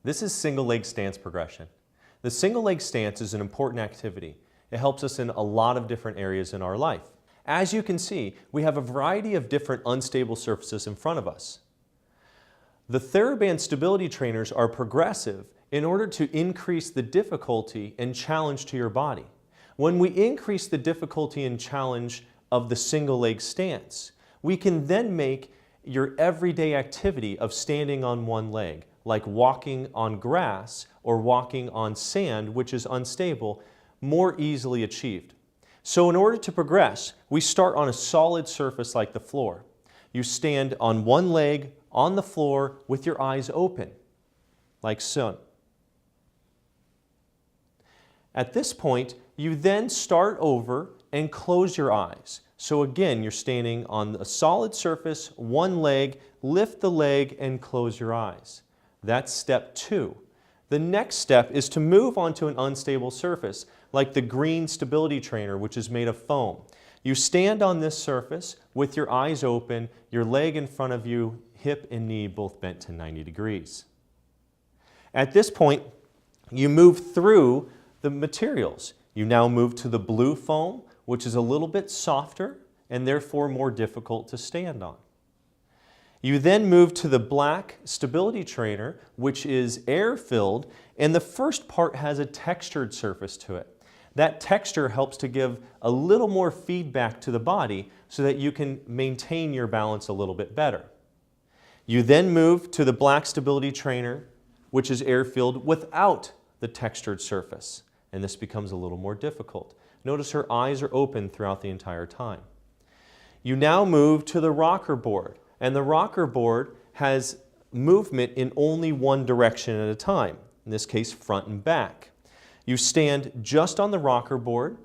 This is single leg stance progression. The single leg stance is an important activity. It helps us in a lot of different areas in our life. As you can see, we have a variety of different unstable surfaces in front of us. The TheraBand stability trainers are progressive in order to increase the difficulty and challenge to your body. When we increase the difficulty and challenge of the single leg stance, we can then make your everyday activity of standing on one leg, like walking on grass or walking on sand, which is unstable, more easily achieved. So in order to progress, we start on a solid surface like the floor. You stand on one leg on the floor with your eyes open, like so. At this point, you then start over and close your eyes. So again, you're standing on a solid surface, one leg, lift the leg and close your eyes. That's step 2. The next step is to move onto an unstable surface, like the green stability trainer, which is made of foam. You stand on this surface with your eyes open, your leg in front of you, hip and knee both bent to 90 degrees. At this point, you move through the materials. You now move to the blue foam, which is a little bit softer and therefore more difficult to stand on. You then move to the black stability trainer, which is air-filled, and the first part has a textured surface to it. That texture helps to give a little more feedback to the body so that you can maintain your balance a little bit better. You then move to the black stability trainer, which is air-filled without the textured surface, and this becomes a little more difficult. Notice her eyes are open throughout the entire time. You now move to the rocker board, and the rocker board has movement in only one direction at a time, in this case front and back. You stand just on the rocker board,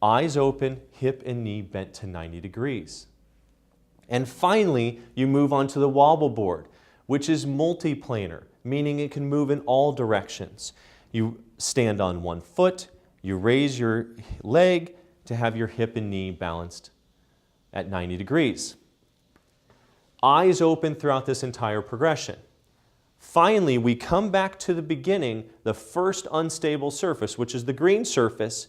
eyes open, hip and knee bent to 90 degrees. And finally, you move on to the wobble board, which is multiplanar, meaning it can move in all directions. You stand on one foot, you raise your leg to have your hip and knee balanced at 90 degrees. Eyes open throughout this entire progression. Finally, we come back to the beginning, the first unstable surface, which is the green surface,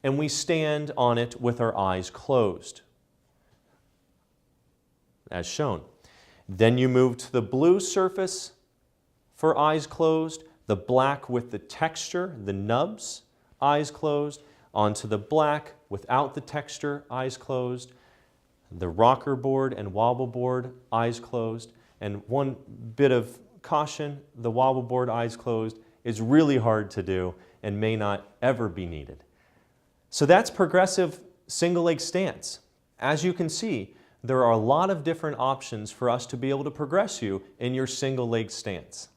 and we stand on it with our eyes closed, as shown. Then you move to the blue surface for eyes closed, the black with the texture, the nubs, eyes closed, onto the black without the texture, eyes closed, the rocker board and wobble board, eyes closed, and one bit of caution, the wobble board, eyes closed, is really hard to do and may not ever be needed. So that's progressive single leg stance. As you can see, there are a lot of different options for us to be able to progress you in your single leg stance.